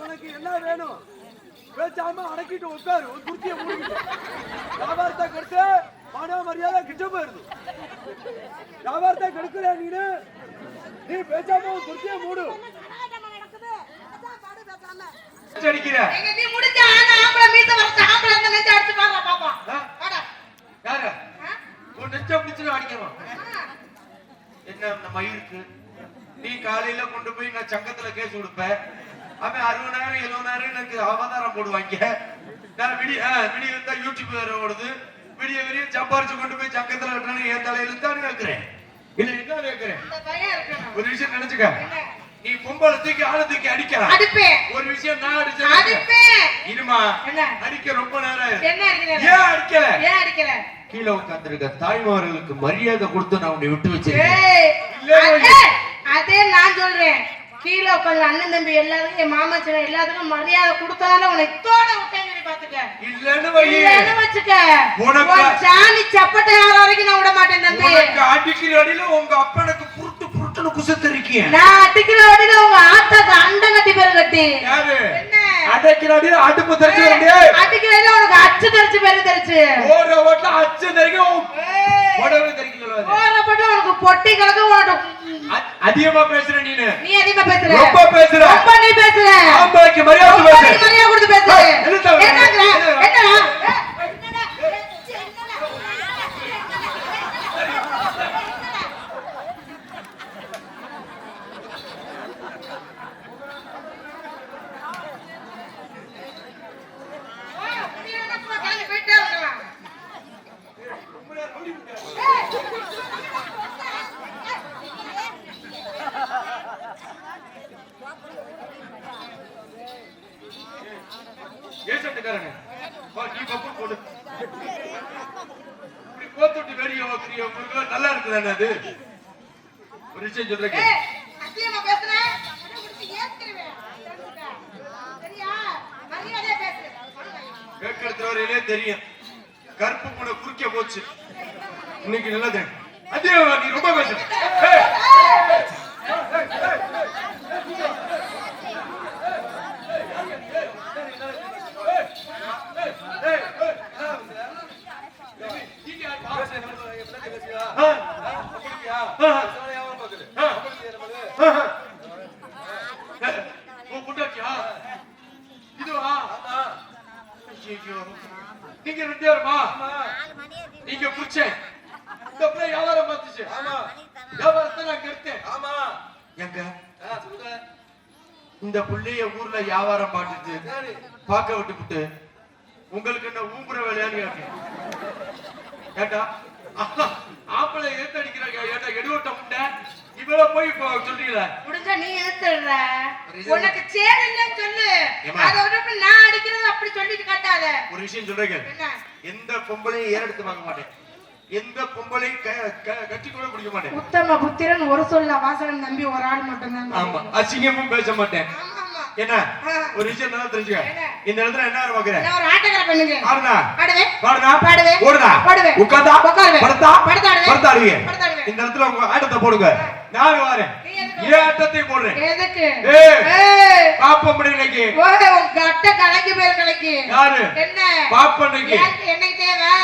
உனக்கு என்ன வேணும்? பேசாம அடக்கிட்டு உட்காரு. ஒரு குர்த்தியை மூடிக்கிட்டு வியாபாரத்தை கெடுத்து பண மரியாதை கிட்ட போயிருது. வியாபாரத்தை கெடுக்கிற நீ பேசாம ஒரு குர்த்தியை மூடு. என்ன மயிருக்கு நீ காலையில கொண்டு போய் நான் சங்கத்துல கேஸ் கொடுப்பேன். அவன் 60,000 70,000 எனக்கு அவதாரம் போடுவாங்க. நான் விடிய வந்தா யூடியூப் வேற ஓடுது. விடிய வரையும் சம்பாரிச்சு கொண்டு போய் சங்கத்துல கட்டணும். என் தலையில தான் கேட்கிறேன். இல்ல என்ன கேட்கிறேன்? ஒரு விஷயம் நினைச்சுக்க. நீ பொம்பளை தூக்கி ஆளு தூக்கி அடிக்கலாம். ஒரு விஷயம் நான் அடிச்சேன். இருமா அடிக்க ரொம்ப நேரம். ஏன் அடிக்கல? கீழே உட்கார்ந்திருக்க தாய்மார்களுக்கு மரியாதை கொடுத்து நான் உன்னை விட்டு வச்சிருக்கேன். அதே நான் சொல்றேன். கீழே உட்காந்து அண்ணன் தம்பி எல்லாருக்கும் என் மாமா சின்ன எல்லாத்துக்கும் மரியாதை கொடுத்தாலும் உனக்கு தோட விட்டேன். பாத்துக்க இல்லன்னு வச்சுக்க. சாணி சப்பட்டை ஆற வரைக்கும் நான் விட மாட்டேன் தம்பி. அடிக்கிற அடியில உங்க அப்பனுக்கு புருட்டு புருட்டுன்னு குசத்தரிக்கீங்க. நான் அடிக்கிற அடியில உங்க ஆத்தாக்கு அண்டம் கட்டி பேரு கட்டி. என்ன அடிக்கிற அடியில அடுப்பு தெரிச்சு வரே. அடிக்கிற அடியில உனக்கு அச்சு தெரிச்சு பேரு தெரிச்சு. ஓர ஓட்ல அச்சு தெரிக்கும். உடவே தெரிக்கல. ஓர போட்டு உனக்கு பொட்டி கலக்க உனக்கு அதிகமா பேசுற நீ அதிகமா பேசுற. ரொம்ப பேசுற. ரொம்ப நீ பேசுற. ஆம்பளைக்கு மரியாதை பேசு. மரியாதை கொடுத்து பேசு. என்னடா? நல்லா இருக்குதானே அது? ஒரு விஷயம் சொல்றேன். கேட்கறதுவரையிலே தெரியும். கருப்பு பூனை குறுக்க போச்சு. இன்னைக்கு நல்லது. அதே நீ ரொம்ப பேச. நீங்க ரெண்டு பேருமா? நீங்க புடிச்சேன். இந்த பிள்ளை வியாபாரம் பார்த்துச்சு. ஆமா. வியாபாரத்தை நான் கெடுத்தேன். ஆமா. எங்க இந்த பிள்ளைய ஊர்ல வியாபாரம் பார்த்துட்டு பார்க்க விட்டுவிட்டு உங்களுக்கு என்ன ஊம்புற வேலையான்னு கேட்டேன். கேட்டா ஆப்பிளை ஏத்து அடிக்கிறாங்க. ஏட்டா எடுவட்ட முண்டை இவ்வளவு போய் சொல்றீங்களா? முடிஞ்சா நீ ஏத்துற. உனக்கு சேர் இல்லன்னு சொல்லு. அதோட நான் அடிக்கிறது அப்படி சொல்லிட்டு காட்டாத. ஒரு விஷயம் சொல்றேங்க. எந்த பொம்பளையும் ஏறெடுத்து பார்க்க மாட்டேன். எந்த பொம்பளையும் கட்டி கூட பிடிக்க மாட்டேன். உத்தம புத்திரன் ஒரு சொல்ல வாசகன் நம்பி ஒரு ஆள் மட்டும் தான். ஆமா. அசிங்கமும் பேச மாட்டேன். என்ன ஒரு விஷயம் நல்லா தெரிஞ்சுக்க. இந்த இடத்துல என்ன பாக்குறேன்? நான் ஒரு ஆட்டக்கார பண்ணுங்க. ஆடுனா பாடுவே. பாடுனா பாடுவே. ஓடுனா பாடுவே. உட்கார்ந்தா உட்காருவே. படுத்தா படுத்தாடுவே. படுத்தாடுவே. இந்த இடத்துல உங்க ஆட்டத்தை போடுங்க. நான் வரேன். ஏன் ஆட்டத்தை போடுறேன்? எதுக்கு? ஏய் பாப்ப முடியலைக்கு. ஓ உங்க அட்ட கலக்கி பேர் கலக்கி. யாரு? என்ன? பாப்ப இன்னைக்கு. என்னைக்கு தேவை?